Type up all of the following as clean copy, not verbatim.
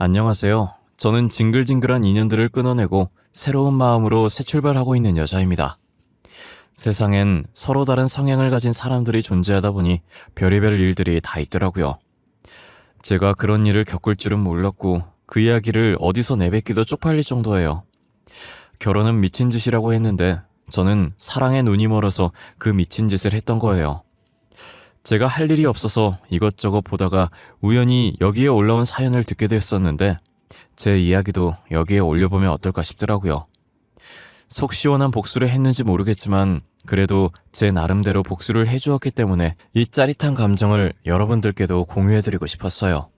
안녕하세요. 저는 징글징글한 인연들을 끊어내고 새로운 마음으로 새 출발하고 있는 여자입니다. 세상엔 서로 다른 성향을 가진 사람들이 존재하다 보니 별의별 일들이 다 있더라고요. 제가 그런 일을 겪을 줄은 몰랐고 그 이야기를 어디서 내뱉기도 쪽팔릴 정도예요. 결혼은 미친 짓이라고 했는데 저는 사랑에 눈이 멀어서 그 미친 짓을 했던 거예요. 제가 할 일이 없어서 이것저것 보다가 우연히 여기에 올라온 사연을 듣게 됐었는데 제 이야기도 여기에 올려보면 어떨까 싶더라고요. 속 시원한 복수를 했는지 모르겠지만 그래도 제 나름대로 복수를 해주었기 때문에 이 짜릿한 감정을 여러분들께도 공유해드리고 싶었어요.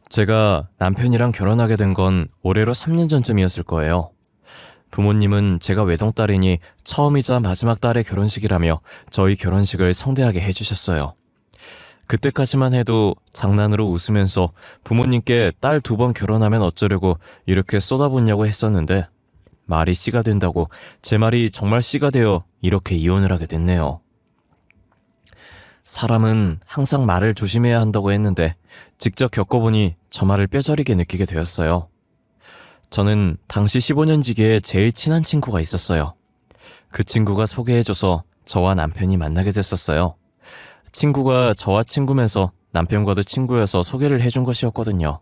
제가 남편이랑 결혼하게 된 건 올해로 3년 전쯤이었을 거예요. 부모님은 제가 외동딸이니 처음이자 마지막 딸의 결혼식이라며 저희 결혼식을 성대하게 해주셨어요. 그때까지만 해도 장난으로 웃으면서 부모님께 딸 2번 결혼하면 어쩌려고 이렇게 쏟아붓냐고 했었는데 말이 씨가 된다고 제 말이 정말 씨가 되어 이렇게 이혼을 하게 됐네요. 사람은 항상 말을 조심해야 한다고 했는데 직접 겪어보니 저 말을 뼈저리게 느끼게 되었어요. 저는 당시 15년지기에 제일 친한 친구가 있었어요. 그 친구가 소개해줘서 저와 남편이 만나게 됐었어요. 친구가 저와 친구면서 남편과도 친구여서 소개를 해준 것이었거든요.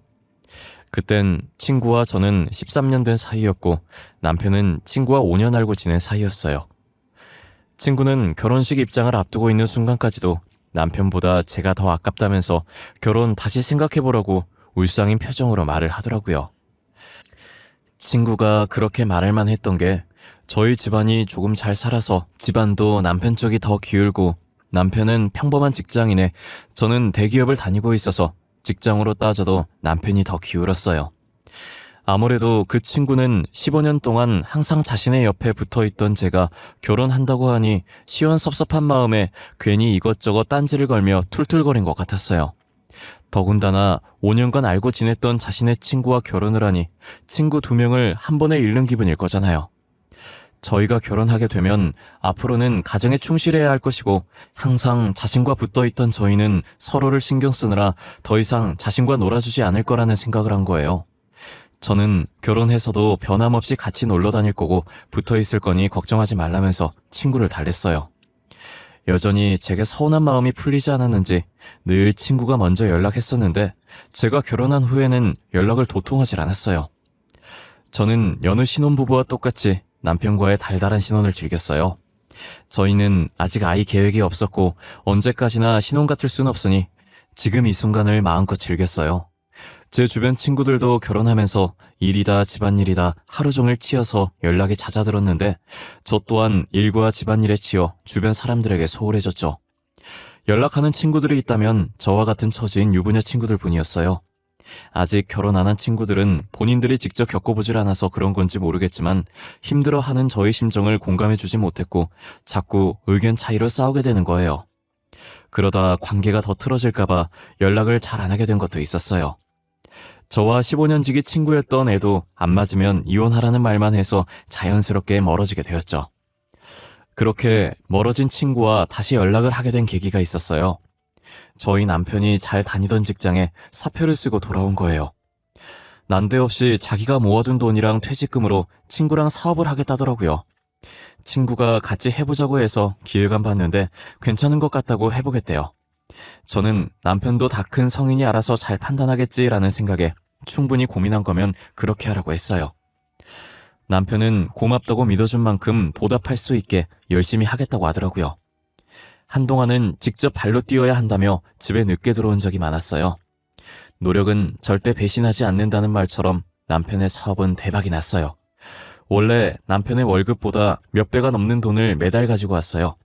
그땐 친구와 저는 13년 된 사이였고 남편은 친구와 5년 알고 지낸 사이였어요. 친구는 결혼식 입장을 앞두고 있는 순간까지도 남편보다 제가 더 아깝다면서 결혼 다시 생각해보라고 울상인 표정으로 말을 하더라고요. 친구가 그렇게 말할만 했던 게 저희 집안이 조금 잘 살아서 집안도 남편 쪽이 더 기울고 남편은 평범한 직장인에 저는 대기업을 다니고 있어서 직장으로 따져도 남편이 더 기울었어요. 아무래도 그 친구는 15년 동안 항상 자신의 옆에 붙어있던 제가 결혼한다고 하니 시원섭섭한 마음에 괜히 이것저것 딴지를 걸며 툴툴거린 것 같았어요. 더군다나 5년간 알고 지냈던 자신의 친구와 결혼을 하니 친구 2명을 한 번에 잃는 기분일 거잖아요. 저희가 결혼하게 되면 앞으로는 가정에 충실해야 할 것이고 항상 자신과 붙어있던 저희는 서로를 신경 쓰느라 더 이상 자신과 놀아주지 않을 거라는 생각을 한 거예요. 저는 결혼해서도 변함없이 같이 놀러 다닐 거고 붙어있을 거니 걱정하지 말라면서 친구를 달랬어요. 여전히 제게 서운한 마음이 풀리지 않았는지 늘 친구가 먼저 연락했었는데 제가 결혼한 후에는 연락을 도통하질 않았어요. 저는 여느 신혼부부와 똑같이 남편과의 달달한 신혼을 즐겼어요. 저희는 아직 아이 계획이 없었고 언제까지나 신혼 같을 순 없으니 지금 이 순간을 마음껏 즐겼어요. 제 주변 친구들도 결혼하면서 일이다 집안일이다 하루 종일 치여서 연락이 잦아들었는데 저 또한 일과 집안일에 치여 주변 사람들에게 소홀해졌죠. 연락하는 친구들이 있다면 저와 같은 처지인 유부녀 친구들 뿐이었어요. 아직 결혼 안 한 친구들은 본인들이 직접 겪어보질 않아서 그런 건지 모르겠지만 힘들어하는 저의 심정을 공감해주지 못했고 자꾸 의견 차이로 싸우게 되는 거예요. 그러다 관계가 더 틀어질까봐 연락을 잘 안 하게 된 것도 있었어요. 저와 15년지기 친구였던 애도 안 맞으면 이혼하라는 말만 해서 자연스럽게 멀어지게 되었죠. 그렇게 멀어진 친구와 다시 연락을 하게 된 계기가 있었어요. 저희 남편이 잘 다니던 직장에 사표를 쓰고 돌아온 거예요. 난데없이 자기가 모아둔 돈이랑 퇴직금으로 친구랑 사업을 하겠다더라고요. 친구가 같이 해보자고 해서 기획안 봤는데 괜찮은 것 같다고 해보겠대요. 저는 남편도 다 큰 성인이 알아서 잘 판단하겠지라는 생각에 충분히 고민한 거면 그렇게 하라고 했어요. 남편은 고맙다고 믿어준 만큼 보답할 수 있게 열심히 하겠다고 하더라고요. 한동안은 직접 발로 뛰어야 한다며 집에 늦게 들어온 적이 많았어요. 노력은 절대 배신하지 않는다는 말처럼 남편의 사업은 대박이 났어요. 원래 남편의 월급보다 몇 배가 넘는 돈을 매달 가지고 왔어요.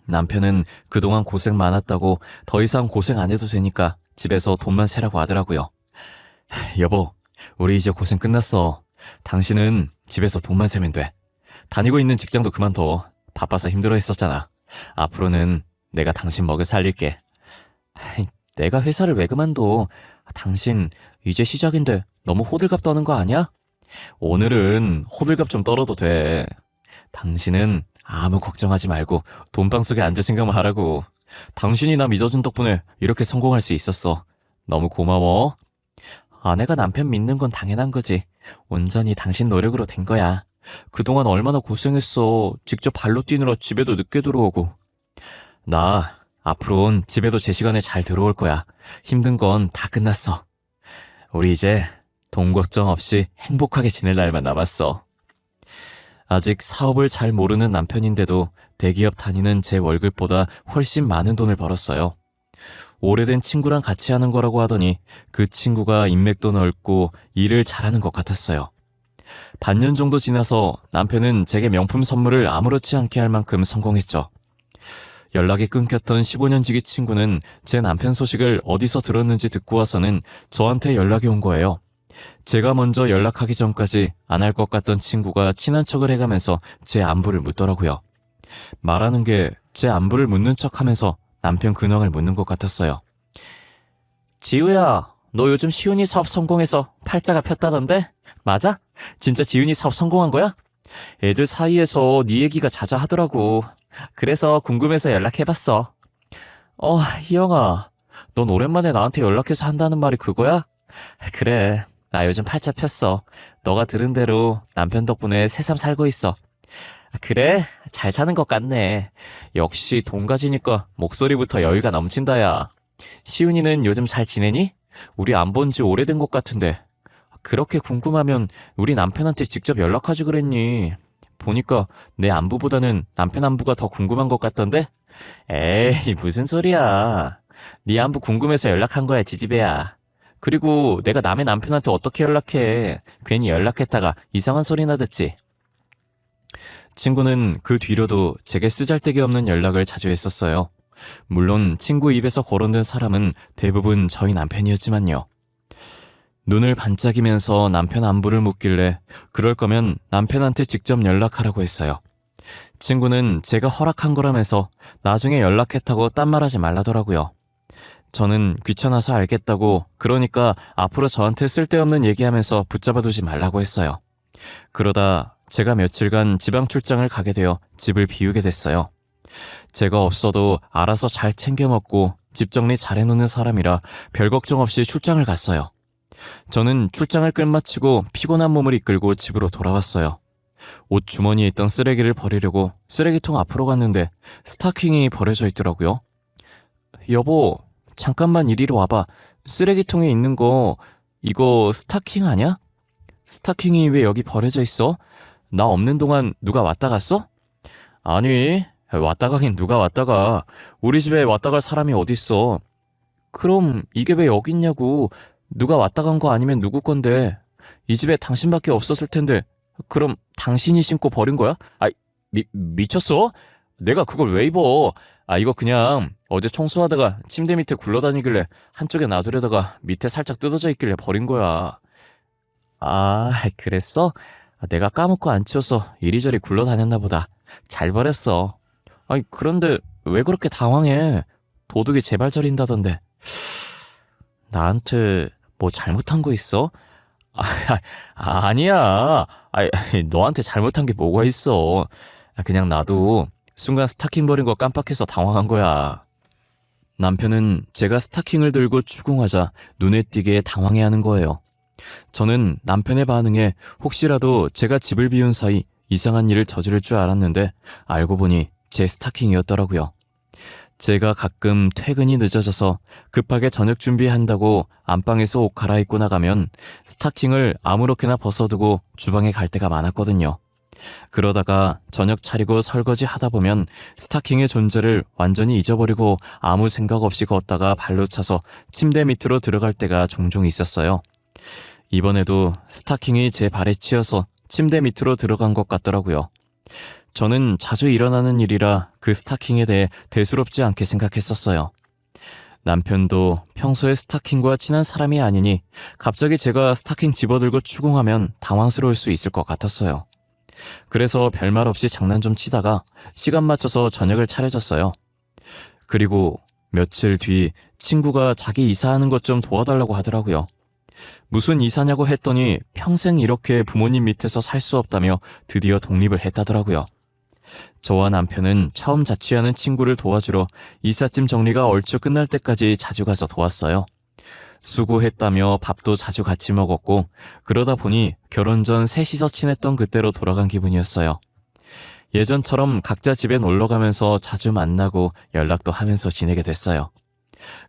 남편은 그동안 고생 많았다고 더 이상 고생 안 해도 되니까 집에서 돈만 세라고 하더라고요. 여보, 우리 이제 고생 끝났어. 당신은 집에서 돈만 세면 돼. 다니고 있는 직장도 그만둬. 바빠서 힘들어 했었잖아. 앞으로는 내가 당신 먹여 살릴게. 내가 회사를 왜 그만둬? 당신 이제 시작인데 너무 호들갑 떠는 거 아니야? 오늘은 호들갑 좀 떨어도 돼. 당신은 아무 걱정하지 말고 돈방 속에 앉을 생각만 하라고. 당신이 나 믿어준 덕분에 이렇게 성공할 수 있었어. 너무 고마워. 아내가 남편 믿는 건 당연한 거지. 온전히 당신 노력으로 된 거야. 그동안 얼마나 고생했어. 직접 발로 뛰느라 집에도 늦게 들어오고. 나 앞으로는 집에도 제 시간에 잘 들어올 거야. 힘든 건 다 끝났어. 우리 이제 돈 걱정 없이 행복하게 지낼 날만 남았어. 아직 사업을 잘 모르는 남편인데도 대기업 다니는 제 월급보다 훨씬 많은 돈을 벌었어요. 오래된 친구랑 같이 하는 거라고 하더니 그 친구가 인맥도 넓고 일을 잘하는 것 같았어요. 반년 정도 지나서 남편은 제게 명품 선물을 아무렇지 않게 할 만큼 성공했죠. 연락이 끊겼던 15년 지기 친구는 제 남편 소식을 어디서 들었는지 듣고 와서는 저한테 연락이 온 거예요. 제가 먼저 연락하기 전까지 안 할 것 같던 친구가 친한 척을 해가면서 제 안부를 묻더라고요. 말하는 게 제 안부를 묻는 척하면서 남편 근황을 묻는 것 같았어요. 지우야, 너 요즘 시훈이 사업 성공해서 팔자가 폈다던데? 맞아? 진짜 지훈이 사업 성공한 거야? 애들 사이에서 네 얘기가 자자하더라고. 그래서 궁금해서 연락해봤어. 희영아, 넌 오랜만에 나한테 연락해서 한다는 말이 그거야? 그래, 나 요즘 팔자 폈어. 너가 들은 대로 남편 덕분에 새삼 살고 있어. 그래? 잘 사는 것 같네. 역시 돈 가지니까 목소리부터 여유가 넘친다, 야. 시훈이는 요즘 잘 지내니? 우리 안 본 지 오래된 것 같은데. 그렇게 궁금하면 우리 남편한테 직접 연락하지 그랬니? 보니까 내 안부보다는 남편 안부가 더 궁금한 것 같던데? 에이, 무슨 소리야. 네 안부 궁금해서 연락한 거야, 지지배야. 그리고 내가 남의 남편한테 어떻게 연락해. 괜히 연락했다가 이상한 소리나 듣지. 친구는 그 뒤로도 제게 쓰잘데기 없는 연락을 자주 했었어요. 물론 친구 입에서 거론된 사람은 대부분 저희 남편이었지만요. 눈을 반짝이면서 남편 안부를 묻길래 그럴 거면 남편한테 직접 연락하라고 했어요. 친구는 제가 허락한 거라면서 나중에 연락했다고 딴 말하지 말라더라고요. 저는 귀찮아서 알겠다고, 그러니까 앞으로 저한테 쓸데없는 얘기하면서 붙잡아두지 말라고 했어요. 그러다 제가 며칠간 지방 출장을 가게 되어 집을 비우게 됐어요. 제가 없어도 알아서 잘 챙겨 먹고 집 정리 잘 해놓는 사람이라 별 걱정 없이 출장을 갔어요. 저는 출장을 끝마치고 피곤한 몸을 이끌고 집으로 돌아왔어요. 옷 주머니에 있던 쓰레기를 버리려고 쓰레기통 앞으로 갔는데 스타킹이 버려져 있더라고요. 여보, 잠깐만 이리로 와봐. 쓰레기통에 있는 거 이거 스타킹 아니야? 스타킹이 왜 여기 버려져 있어? 나 없는 동안 누가 왔다 갔어? 아니, 왔다 가긴 누가 왔다 가. 우리 집에 왔다 갈 사람이 어딨어. 그럼 이게 왜 여기 있냐고. 누가 왔다 간 거 아니면 누구 건데. 이 집에 당신밖에 없었을 텐데. 그럼 당신이 신고 버린 거야? 미쳤어? 내가 그걸 왜 입어? 이거 그냥 어제 청소하다가 침대 밑에 굴러다니길래 한쪽에 놔두려다가 밑에 살짝 뜯어져 있길래 버린 거야. 그랬어? 내가 까먹고 안 치워서 이리저리 굴러다녔나 보다. 잘 버렸어. 그런데 왜 그렇게 당황해? 도둑이 제발 저린다던데. 나한테 뭐 잘못한 거 있어? 아니야. 너한테 잘못한 게 뭐가 있어. 그냥 나도 순간 스타킹 버린 거 깜빡해서 당황한 거야. 남편은 제가 스타킹을 들고 추궁하자 눈에 띄게 당황해하는 거예요. 저는 남편의 반응에 혹시라도 제가 집을 비운 사이 이상한 일을 저지를 줄 알았는데 알고 보니 제 스타킹이었더라고요. 제가 가끔 퇴근이 늦어져서 급하게 저녁 준비한다고 안방에서 옷 갈아입고 나가면 스타킹을 아무렇게나 벗어두고 주방에 갈 때가 많았거든요. 그러다가 저녁 차리고 설거지 하다 보면 스타킹의 존재를 완전히 잊어버리고 아무 생각 없이 걷다가 발로 차서 침대 밑으로 들어갈 때가 종종 있었어요. 이번에도 스타킹이 제 발에 치여서 침대 밑으로 들어간 것 같더라고요. 저는 자주 일어나는 일이라 그 스타킹에 대해 대수롭지 않게 생각했었어요. 남편도 평소에 스타킹과 친한 사람이 아니니 갑자기 제가 스타킹 집어들고 추궁하면 당황스러울 수 있을 것 같았어요. 그래서 별말 없이 장난 좀 치다가 시간 맞춰서 저녁을 차려줬어요. 그리고 며칠 뒤 친구가 자기 이사하는 것 좀 도와달라고 하더라고요. 무슨 이사냐고 했더니 평생 이렇게 부모님 밑에서 살 수 없다며 드디어 독립을 했다더라고요. 저와 남편은 처음 자취하는 친구를 도와주러 이삿짐 정리가 얼추 끝날 때까지 자주 가서 도왔어요. 수고했다며 밥도 자주 같이 먹었고 그러다 보니 결혼 전 셋이서 친했던 그때로 돌아간 기분이었어요. 예전처럼 각자 집에 놀러 가면서 자주 만나고 연락도 하면서 지내게 됐어요.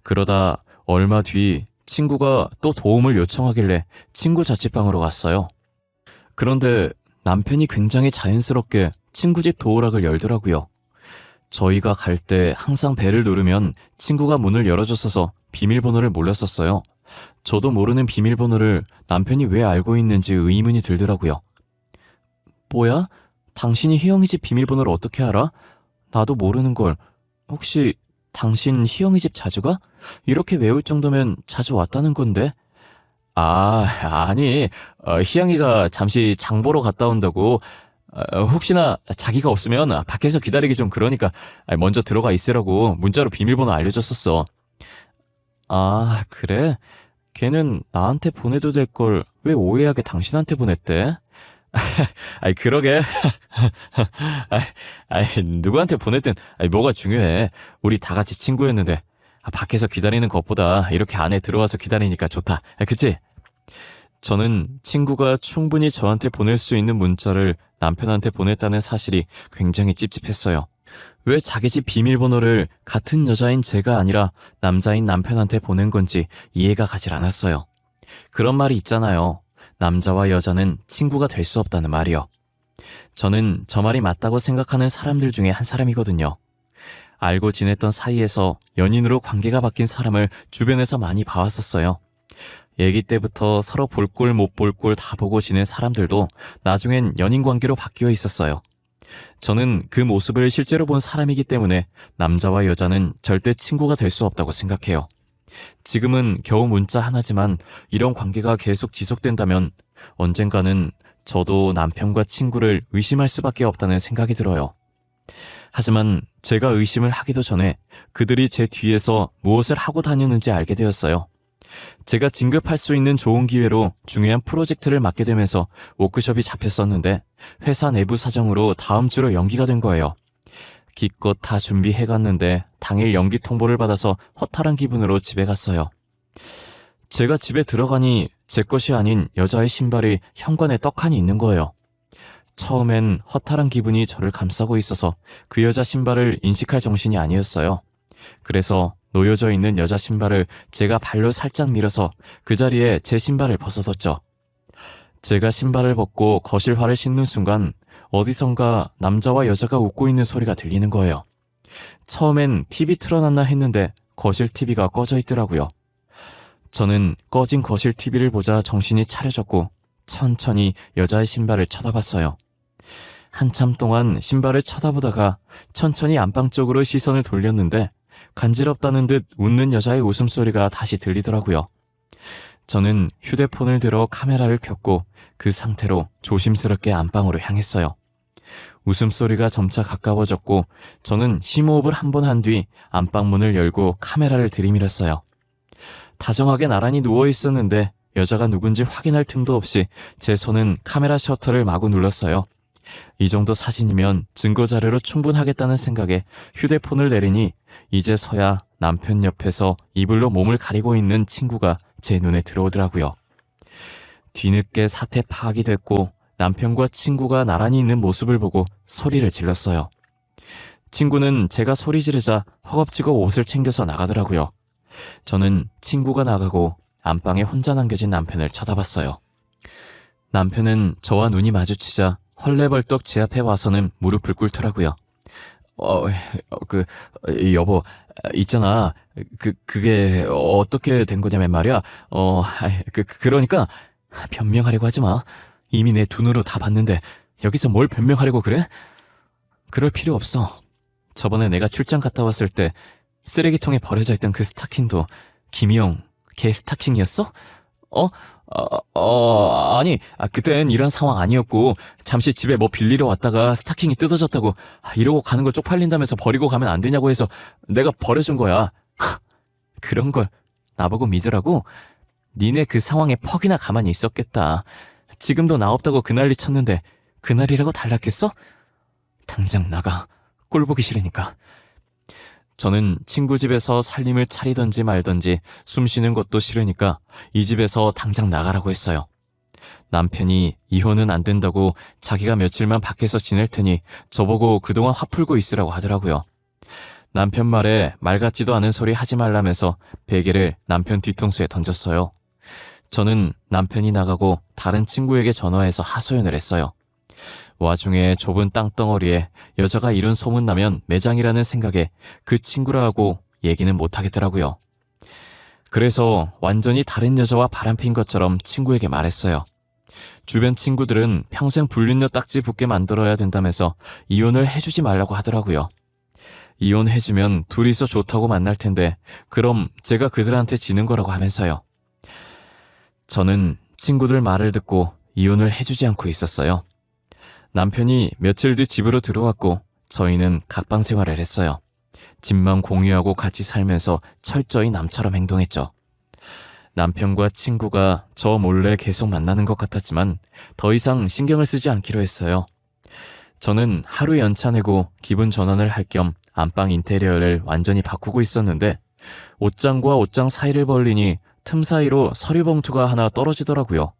그러다 얼마 뒤 친구가 또 도움을 요청하길래 친구 자취방으로 갔어요. 그런데 남편이 굉장히 자연스럽게 친구 집 도어락을 열더라고요. 저희가 갈 때 항상 벨을 누르면 친구가 문을 열어줬어서 비밀번호를 몰랐었어요. 저도 모르는 비밀번호를 남편이 왜 알고 있는지 의문이 들더라고요. 뭐야? 당신이 희영이 집 비밀번호를 어떻게 알아? 나도 모르는 걸. 혹시 당신 희영이 집 자주 가? 이렇게 외울 정도면 자주 왔다는 건데? 아니, 희영이가 잠시 장 보러 갔다 온다고. 혹시나 자기가 없으면 밖에서 기다리기 좀 그러니까 먼저 들어가 있으라고 문자로 비밀번호 알려줬었어. 아, 그래? 걔는 나한테 보내도 될 걸 왜 오해하게 당신한테 보냈대? 그러게. 누구한테 보냈든 뭐가 중요해. 우리 다 같이 친구였는데 밖에서 기다리는 것보다 이렇게 안에 들어와서 기다리니까 좋다. 그치? 저는 친구가 충분히 저한테 보낼 수 있는 문자를 남편한테 보냈다는 사실이 굉장히 찝찝했어요. 왜 자기 집 비밀번호를 같은 여자인 제가 아니라 남자인 남편한테 보낸 건지 이해가 가질 않았어요. 그런 말이 있잖아요. 남자와 여자는 친구가 될 수 없다는 말이요. 저는 저 말이 맞다고 생각하는 사람들 중에 한 사람이거든요. 알고 지냈던 사이에서 연인으로 관계가 바뀐 사람을 주변에서 많이 봐왔었어요. 애기 때부터 서로 볼 꼴 못 볼 꼴 다 보고 지낸 사람들도 나중엔 연인 관계로 바뀌어 있었어요. 저는 그 모습을 실제로 본 사람이기 때문에 남자와 여자는 절대 친구가 될 수 없다고 생각해요. 지금은 겨우 문자 하나지만 이런 관계가 계속 지속된다면 언젠가는 저도 남편과 친구를 의심할 수밖에 없다는 생각이 들어요. 하지만 제가 의심을 하기도 전에 그들이 제 뒤에서 무엇을 하고 다니는지 알게 되었어요. 제가 진급할 수 있는 좋은 기회로 중요한 프로젝트를 맡게 되면서 워크숍이 잡혔었는데 회사 내부 사정으로 다음 주로 연기가 된 거예요. 기껏 다 준비해갔는데 당일 연기 통보를 받아서 허탈한 기분으로 집에 갔어요. 제가 집에 들어가니 제 것이 아닌 여자의 신발이 현관에 떡하니 있는 거예요. 처음엔 허탈한 기분이 저를 감싸고 있어서 그 여자 신발을 인식할 정신이 아니었어요. 그래서 놓여져 있는 여자 신발을 제가 발로 살짝 밀어서 그 자리에 제 신발을 벗어뒀죠. 제가 신발을 벗고 거실화를 신는 순간 어디선가 남자와 여자가 웃고 있는 소리가 들리는 거예요. 처음엔 TV 틀어놨나 했는데 거실 TV가 꺼져 있더라고요. 저는 꺼진 거실 TV를 보자 정신이 차려졌고 천천히 여자의 신발을 쳐다봤어요. 한참 동안 신발을 쳐다보다가 천천히 안방 쪽으로 시선을 돌렸는데 간지럽다는 듯 웃는 여자의 웃음소리가 다시 들리더라고요. 저는 휴대폰을 들어 카메라를 켰고 그 상태로 조심스럽게 안방으로 향했어요. 웃음소리가 점차 가까워졌고 저는 심호흡을 한 번 한 뒤 안방 문을 열고 카메라를 들이밀었어요. 다정하게 나란히 누워 있었는데 여자가 누군지 확인할 틈도 없이 제 손은 카메라 셔터를 마구 눌렀어요. 이 정도 사진이면 증거자료로 충분하겠다는 생각에 휴대폰을 내리니 이제서야 남편 옆에서 이불로 몸을 가리고 있는 친구가 제 눈에 들어오더라고요. 뒤늦게 사태 파악이 됐고 남편과 친구가 나란히 있는 모습을 보고 소리를 질렀어요. 친구는 제가 소리 지르자 허겁지겁 옷을 챙겨서 나가더라고요. 저는 친구가 나가고 안방에 혼자 남겨진 남편을 쳐다봤어요. 남편은 저와 눈이 마주치자 헐레벌떡 제 앞에 와서는 무릎을 꿇더라고요. 여보, 있잖아. 그게 어떻게 된 거냐면 말이야. 그러니까 변명하려고 하지 마. 이미 내 두 눈으로 다 봤는데 여기서 뭘 변명하려고 그래? 그럴 필요 없어. 저번에 내가 출장 갔다 왔을 때 쓰레기통에 버려져 있던 그 스타킹도 김희영 걔 스타킹이었어? 아니, 그땐 이런 상황 아니었고 잠시 집에 뭐 빌리러 왔다가 스타킹이 뜯어졌다고 이러고 가는 거 쪽팔린다면서 버리고 가면 안 되냐고 해서 내가 버려준 거야. 그런 걸 나보고 믿으라고? 니네 그 상황에 퍽이나 가만히 있었겠다. 지금도 나 없다고 그 난리 쳤는데 그날이라고 달랐겠어? 당장 나가. 꼴 보기 싫으니까. 저는 친구 집에서 살림을 차리던지 말던지 숨 쉬는 것도 싫으니까 이 집에서 당장 나가라고 했어요. 남편이 이혼은 안 된다고 자기가 며칠만 밖에서 지낼 테니 저보고 그동안 화 풀고 있으라고 하더라고요. 남편 말에 말 같지도 않은 소리 하지 말라면서 베개를 남편 뒤통수에 던졌어요. 저는 남편이 나가고 다른 친구에게 전화해서 하소연을 했어요. 와중에 좁은 땅덩어리에 여자가 이런 소문나면 매장이라는 생각에 그 친구라 하고 얘기는 못하겠더라고요. 그래서 완전히 다른 여자와 바람핀 것처럼 친구에게 말했어요. 주변 친구들은 평생 불륜녀 딱지 붙게 만들어야 된다면서 이혼을 해주지 말라고 하더라고요. 이혼해주면 둘이서 좋다고 만날 텐데 그럼 제가 그들한테 지는 거라고 하면서요. 저는 친구들 말을 듣고 이혼을 해주지 않고 있었어요. 남편이 며칠 뒤 집으로 들어왔고 저희는 각방 생활을 했어요. 집만 공유하고 같이 살면서 철저히 남처럼 행동했죠. 남편과 친구가 저 몰래 계속 만나는 것 같았지만 더 이상 신경을 쓰지 않기로 했어요. 저는 하루 연차 내고 기분 전환을 할 겸 안방 인테리어를 완전히 바꾸고 있었는데 옷장과 옷장 사이를 벌리니 틈 사이로 서류 봉투가 하나 떨어지더라고요.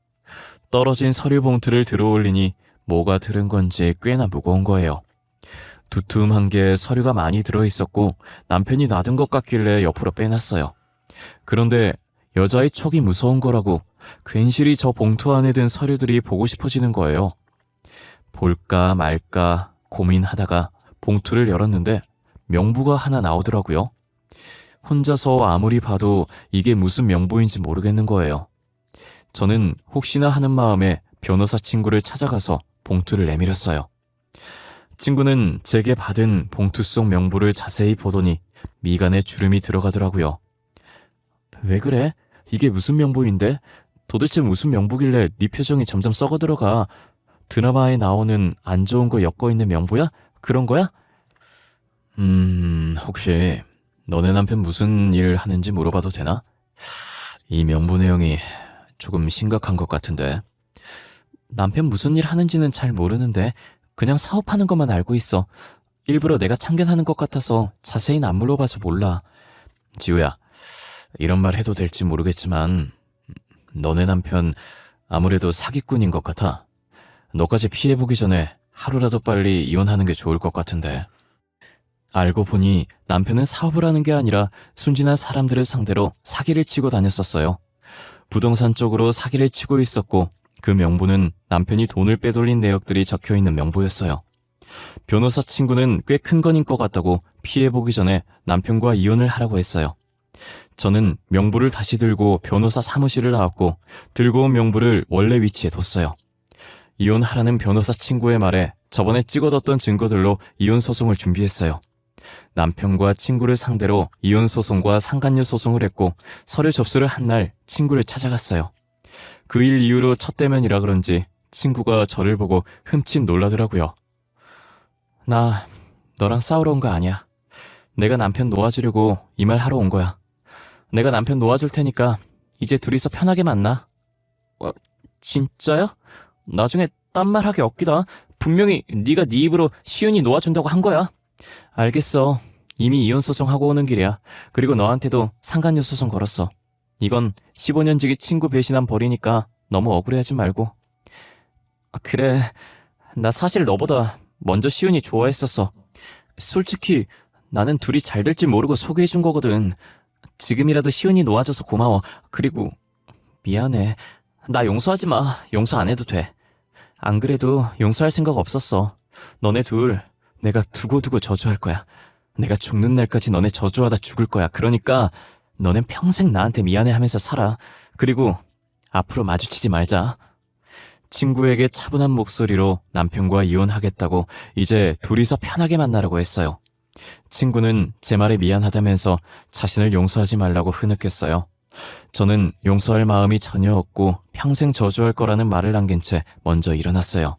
떨어진 서류 봉투를 들어올리니 뭐가 들은 건지 꽤나 무거운 거예요. 두툼한 게 서류가 많이 들어있었고 남편이 놔둔 것 같길래 옆으로 빼놨어요. 그런데 여자의 촉이 무서운 거라고 괜시리 저 봉투 안에 든 서류들이 보고 싶어지는 거예요. 볼까 말까 고민하다가 봉투를 열었는데 명부가 하나 나오더라고요. 혼자서 아무리 봐도 이게 무슨 명부인지 모르겠는 거예요. 저는 혹시나 하는 마음에 변호사 친구를 찾아가서 봉투를 내밀었어요. 친구는 제게 받은 봉투 속 명부를 자세히 보더니 미간에 주름이 들어가더라고요. 왜 그래? 이게 무슨 명부인데? 도대체 무슨 명부길래 네 표정이 점점 썩어들어가? 드라마에 나오는 안 좋은 거 엮어 있는 명부야? 그런 거야? 혹시 너네 남편 무슨 일 하는지 물어봐도 되나? 이 명부 내용이 조금 심각한 것 같은데. 남편 무슨 일 하는지는 잘 모르는데 그냥 사업하는 것만 알고 있어. 일부러 내가 참견하는 것 같아서 자세히는 안 물어봐서 몰라. 지우야, 이런 말 해도 될지 모르겠지만 너네 남편 아무래도 사기꾼인 것 같아. 너까지 피해보기 전에 하루라도 빨리 이혼하는 게 좋을 것 같은데. 알고 보니 남편은 사업을 하는 게 아니라 순진한 사람들을 상대로 사기를 치고 다녔었어요. 부동산 쪽으로 사기를 치고 있었고 그 명부는 남편이 돈을 빼돌린 내역들이 적혀있는 명부였어요. 변호사 친구는 꽤 큰 건인 것 같다고 피해보기 전에 남편과 이혼을 하라고 했어요. 저는 명부를 다시 들고 변호사 사무실을 나왔고 들고 온 명부를 원래 위치에 뒀어요. 이혼하라는 변호사 친구의 말에 저번에 찍어뒀던 증거들로 이혼 소송을 준비했어요. 남편과 친구를 상대로 이혼 소송과 상간녀 소송을 했고 서류 접수를 한 날 친구를 찾아갔어요. 그 일 이후로 첫 대면이라 그런지 친구가 저를 보고 흠칫 놀라더라고요. 나 너랑 싸우러 온 거 아니야. 내가 남편 놓아주려고 이 말 하러 온 거야. 내가 남편 놓아줄 테니까 이제 둘이서 편하게 만나. 진짜야? 나중에 딴 말 하기 없기다. 분명히 네가 네 입으로 시윤이 놓아준다고 한 거야. 알겠어. 이미 이혼 소송하고 오는 길이야. 그리고 너한테도 상간녀 소송 걸었어. 이건 15년지기 친구 배신한 벌이니까 너무 억울해하지 말고. 그래, 나 사실 너보다 먼저 시윤이 좋아했었어. 솔직히 나는 둘이 잘 될지 모르고 소개해준 거거든. 지금이라도 시윤이 놓아줘서 고마워. 그리고 미안해. 나 용서하지 마. 용서 안 해도 돼. 안 그래도 용서할 생각 없었어. 너네 둘 내가 두고두고 저주할 거야. 내가 죽는 날까지 너네 저주하다 죽을 거야. 그러니까 너넨 평생 나한테 미안해하면서 살아. 그리고 앞으로 마주치지 말자. 친구에게 차분한 목소리로 남편과 이혼하겠다고 이제 둘이서 편하게 만나라고 했어요. 친구는 제 말에 미안하다면서 자신을 용서하지 말라고 흐느꼈어요. 저는 용서할 마음이 전혀 없고 평생 저주할 거라는 말을 남긴 채 먼저 일어났어요.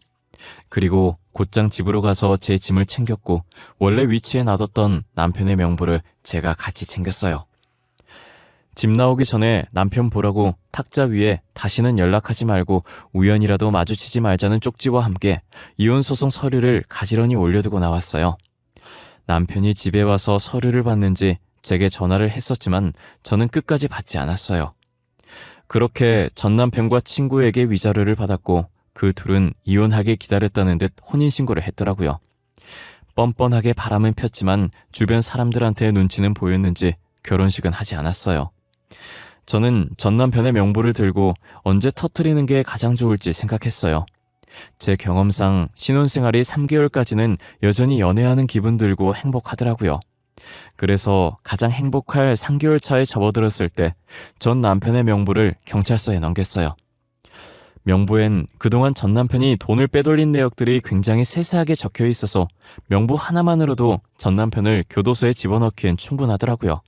그리고 곧장 집으로 가서 제 짐을 챙겼고 원래 위치에 놔뒀던 남편의 명부를 제가 같이 챙겼어요. 집 나오기 전에 남편 보라고 탁자 위에 다시는 연락하지 말고 우연이라도 마주치지 말자는 쪽지와 함께 이혼소송 서류를 가지런히 올려두고 나왔어요. 남편이 집에 와서 서류를 받는지 제게 전화를 했었지만 저는 끝까지 받지 않았어요. 그렇게 전 남편과 친구에게 위자료를 받았고 그 둘은 이혼하길 기다렸다는 듯 혼인신고를 했더라고요. 뻔뻔하게 바람은 폈지만 주변 사람들한테 눈치는 보였는지 결혼식은 하지 않았어요. 저는 전 남편의 명부를 들고 언제 터뜨리는 게 가장 좋을지 생각했어요. 제 경험상 신혼생활이 3개월까지는 여전히 연애하는 기분 들고 행복하더라고요. 그래서 가장 행복할 3개월 차에 접어들었을 때 전 남편의 명부를 경찰서에 넘겼어요. 명부엔 그동안 전 남편이 돈을 빼돌린 내역들이 굉장히 세세하게 적혀 있어서 명부 하나만으로도 전 남편을 교도소에 집어넣기엔 충분하더라고요.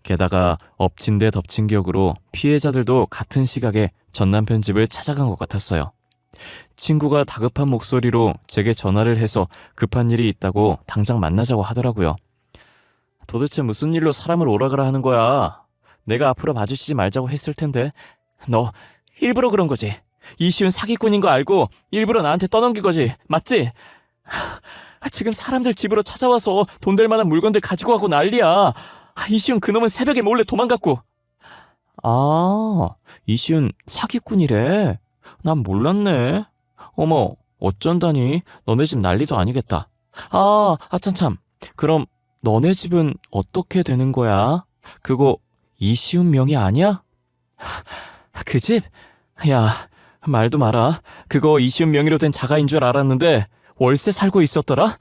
게다가 엎친 데 덮친 격으로 피해자들도 같은 시각에 전 남편 집을 찾아간 것 같았어요. 친구가 다급한 목소리로 제게 전화를 해서 급한 일이 있다고 당장 만나자고 하더라고요. 도대체 무슨 일로 사람을 오라가라 하는 거야? 내가 앞으로 마주치지 말자고 했을 텐데. 너 일부러 그런 거지? 이시훈 사기꾼인 거 알고 일부러 나한테 떠넘긴 거지, 맞지? 지금 사람들 집으로 찾아와서 돈 될 만한 물건들 가지고 가고 난리야. 이시훈 그놈은 새벽에 몰래 도망갔고. 아, 이시훈 사기꾼이래. 난 몰랐네. 어머, 어쩐다니. 너네 집 난리도 아니겠다. 아참참. 그럼 너네 집은 어떻게 되는 거야? 그거 이시훈 명의 아니야? 그 집? 야, 말도 마라. 그거 이시훈 명의로 된 자가인 줄 알았는데 월세 살고 있었더라?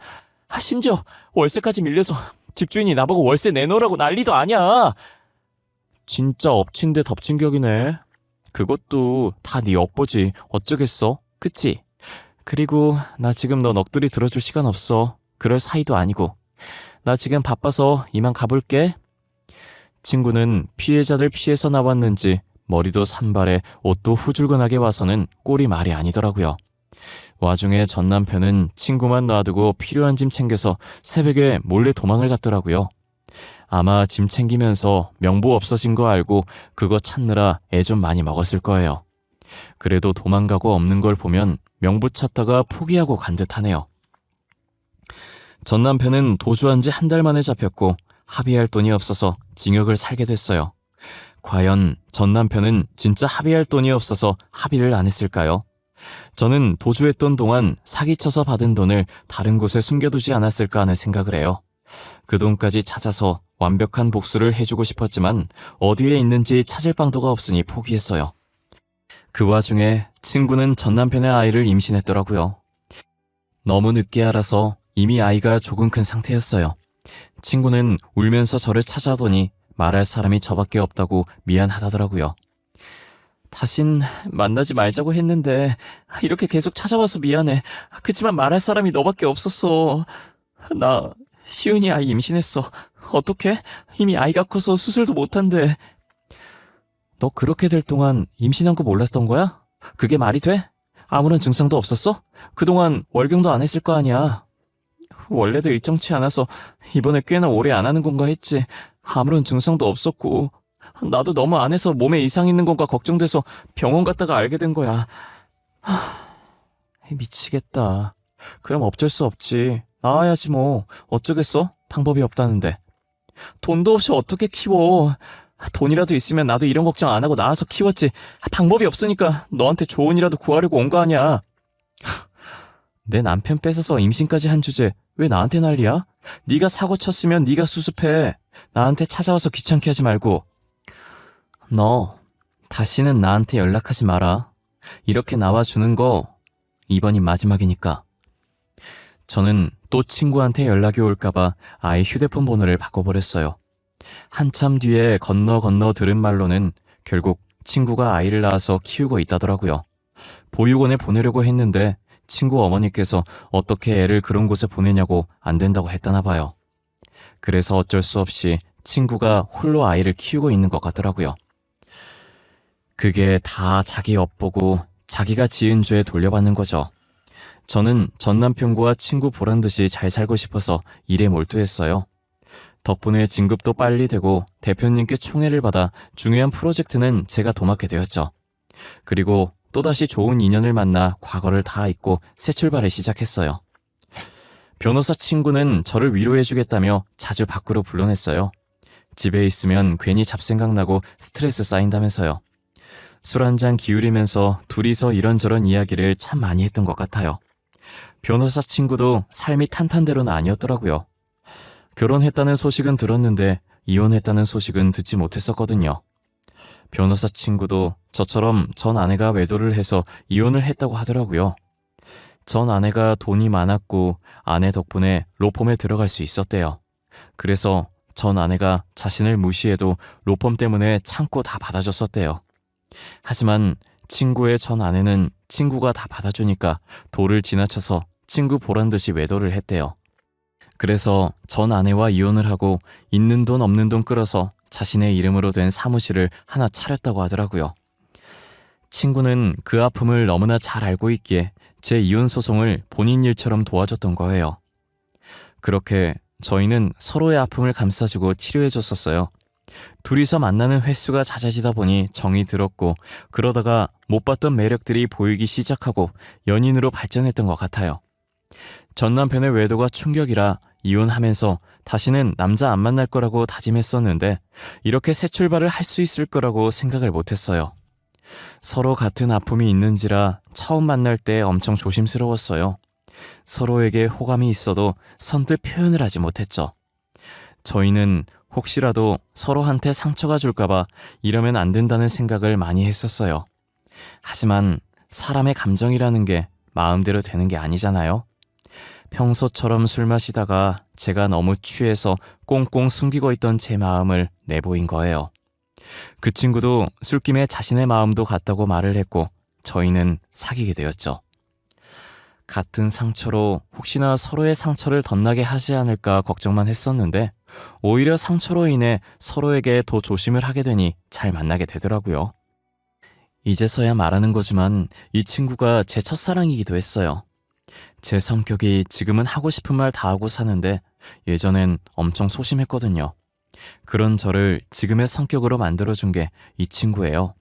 심지어 월세까지 밀려서 집주인이 나보고 월세 내놓으라고 난리도 아니야. 진짜 엎친 데 덮친 격이네. 그것도 다 네 업보지. 어쩌겠어. 그치? 그리고 나 지금 너 넋두리 들어줄 시간 없어. 그럴 사이도 아니고. 나 지금 바빠서 이만 가볼게. 친구는 피해자들 피해서 나왔는지 머리도 산발에 옷도 후줄근하게 와서는 꼴이 말이 아니더라고요. 와중에 전 남편은 친구만 놔두고 필요한 짐 챙겨서 새벽에 몰래 도망을 갔더라고요. 아마 짐 챙기면서 명부 없어진 거 알고 그거 찾느라 애 좀 많이 먹었을 거예요. 그래도 도망가고 없는 걸 보면 명부 찾다가 포기하고 간 듯하네요. 전 남편은 도주한 지 한 달 만에 잡혔고 합의할 돈이 없어서 징역을 살게 됐어요. 과연 전 남편은 진짜 합의할 돈이 없어서 합의를 안 했을까요? 저는 도주했던 동안 사기쳐서 받은 돈을 다른 곳에 숨겨두지 않았을까 하는 생각을 해요. 그 돈까지 찾아서 완벽한 복수를 해주고 싶었지만 어디에 있는지 찾을 방도가 없으니 포기했어요. 그 와중에 친구는 전 남편의 아이를 임신했더라고요. 너무 늦게 알아서 이미 아이가 조금 큰 상태였어요. 친구는 울면서 저를 찾아오더니 말할 사람이 저밖에 없다고 미안하다더라고요. 다신 만나지 말자고 했는데 이렇게 계속 찾아와서 미안해. 그치만 말할 사람이 너밖에 없었어. 나 시은이 아이 임신했어. 어떡해? 이미 아이가 커서 수술도 못한대. 너 그렇게 될 동안 임신한 거 몰랐던 거야? 그게 말이 돼? 아무런 증상도 없었어? 그동안 월경도 안 했을 거 아니야. 원래도 일정치 않아서 이번에 꽤나 오래 안 하는 건가 했지. 아무런 증상도 없었고 나도 너무 안 해서 몸에 이상 있는 건가 걱정돼서 병원 갔다가 알게 된 거야. 미치겠다. 그럼 어쩔 수 없지. 나와야지 뭐. 어쩌겠어? 방법이 없다는데. 돈도 없이 어떻게 키워. 돈이라도 있으면 나도 이런 걱정 안 하고 나와서 키웠지. 방법이 없으니까 너한테 조언이라도 구하려고 온 거 아니야. 내 남편 뺏어서 임신까지 한 주제 왜 나한테 난리야? 네가 사고 쳤으면 네가 수습해. 나한테 찾아와서 귀찮게 하지 말고. 너 다시는 나한테 연락하지 마라. 이렇게 나와주는 거 이번이 마지막이니까. 저는 또 친구한테 연락이 올까봐 아예 휴대폰 번호를 바꿔버렸어요. 한참 뒤에 건너 들은 말로는 결국 친구가 아이를 낳아서 키우고 있다더라고요. 보육원에 보내려고 했는데 친구 어머니께서 어떻게 애를 그런 곳에 보내냐고 안 된다고 했다나 봐요. 그래서 어쩔 수 없이 친구가 홀로 아이를 키우고 있는 것 같더라고요. 그게 다 자기 업보고 자기가 지은 죄에 돌려받는 거죠. 저는 전 남편과 친구 보란 듯이 잘 살고 싶어서 일에 몰두했어요. 덕분에 진급도 빨리 되고 대표님께 총애를 받아 중요한 프로젝트는 제가 도맡게 되었죠. 그리고 또다시 좋은 인연을 만나 과거를 다 잊고 새 출발을 시작했어요. 변호사 친구는 저를 위로해주겠다며 자주 밖으로 불러냈어요. 집에 있으면 괜히 잡생각나고 스트레스 쌓인다면서요. 술 한잔 기울이면서 둘이서 이런저런 이야기를 참 많이 했던 것 같아요. 변호사 친구도 삶이 탄탄대로는 아니었더라고요. 결혼했다는 소식은 들었는데 이혼했다는 소식은 듣지 못했었거든요. 변호사 친구도 저처럼 전 아내가 외도를 해서 이혼을 했다고 하더라고요. 전 아내가 돈이 많았고 아내 덕분에 로펌에 들어갈 수 있었대요. 그래서 전 아내가 자신을 무시해도 로펌 때문에 참고 다 받아줬었대요. 하지만 친구의 전 아내는 친구가 다 받아주니까 도를 지나쳐서 친구 보란 듯이 외도를 했대요. 그래서 전 아내와 이혼을 하고 있는 돈 없는 돈 끌어서 자신의 이름으로 된 사무실을 하나 차렸다고 하더라고요. 친구는 그 아픔을 너무나 잘 알고 있기에 제 이혼 소송을 본인 일처럼 도와줬던 거예요. 그렇게 저희는 서로의 아픔을 감싸주고 치료해줬었어요. 둘이서 만나는 횟수가 잦아지다 보니 정이 들었고 그러다가 못 봤던 매력들이 보이기 시작하고 연인으로 발전했던 것 같아요. 전 남편의 외도가 충격이라 이혼하면서 다시는 남자 안 만날 거라고 다짐했었는데 이렇게 새 출발을 할 수 있을 거라고 생각을 못했어요. 서로 같은 아픔이 있는지라 처음 만날 때 엄청 조심스러웠어요. 서로에게 호감이 있어도 선뜻 표현을 하지 못했죠. 저희는 혹시라도 서로한테 상처가 줄까봐 이러면 안 된다는 생각을 많이 했었어요. 하지만 사람의 감정이라는 게 마음대로 되는 게 아니잖아요. 평소처럼 술 마시다가 제가 너무 취해서 꽁꽁 숨기고 있던 제 마음을 내보인 거예요. 그 친구도 술김에 자신의 마음도 같다고 말을 했고 저희는 사귀게 되었죠. 같은 상처로 혹시나 서로의 상처를 덧나게 하지 않을까 걱정만 했었는데 오히려 상처로 인해 서로에게 더 조심을 하게 되니 잘 만나게 되더라고요. 이제서야 말하는 거지만 이 친구가 제 첫사랑이기도 했어요. 제 성격이 지금은 하고 싶은 말 다 하고 사는데 예전엔 엄청 소심했거든요. 그런 저를 지금의 성격으로 만들어준 게 이 친구예요.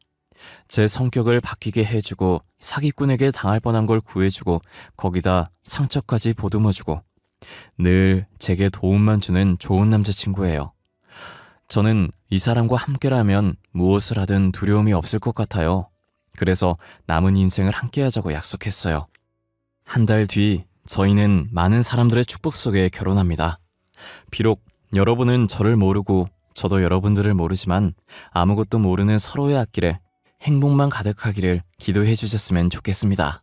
제 성격을 바뀌게 해주고 사기꾼에게 당할 뻔한 걸 구해주고 거기다 상처까지 보듬어주고 늘 제게 도움만 주는 좋은 남자친구예요. 저는 이 사람과 함께라면 무엇을 하든 두려움이 없을 것 같아요. 그래서 남은 인생을 함께하자고 약속했어요. 한 달 뒤 저희는 많은 사람들의 축복 속에 결혼합니다. 비록 여러분은 저를 모르고 저도 여러분들을 모르지만 아무것도 모르는 서로의 앞길에 행복만 가득하기를 기도해 주셨으면 좋겠습니다.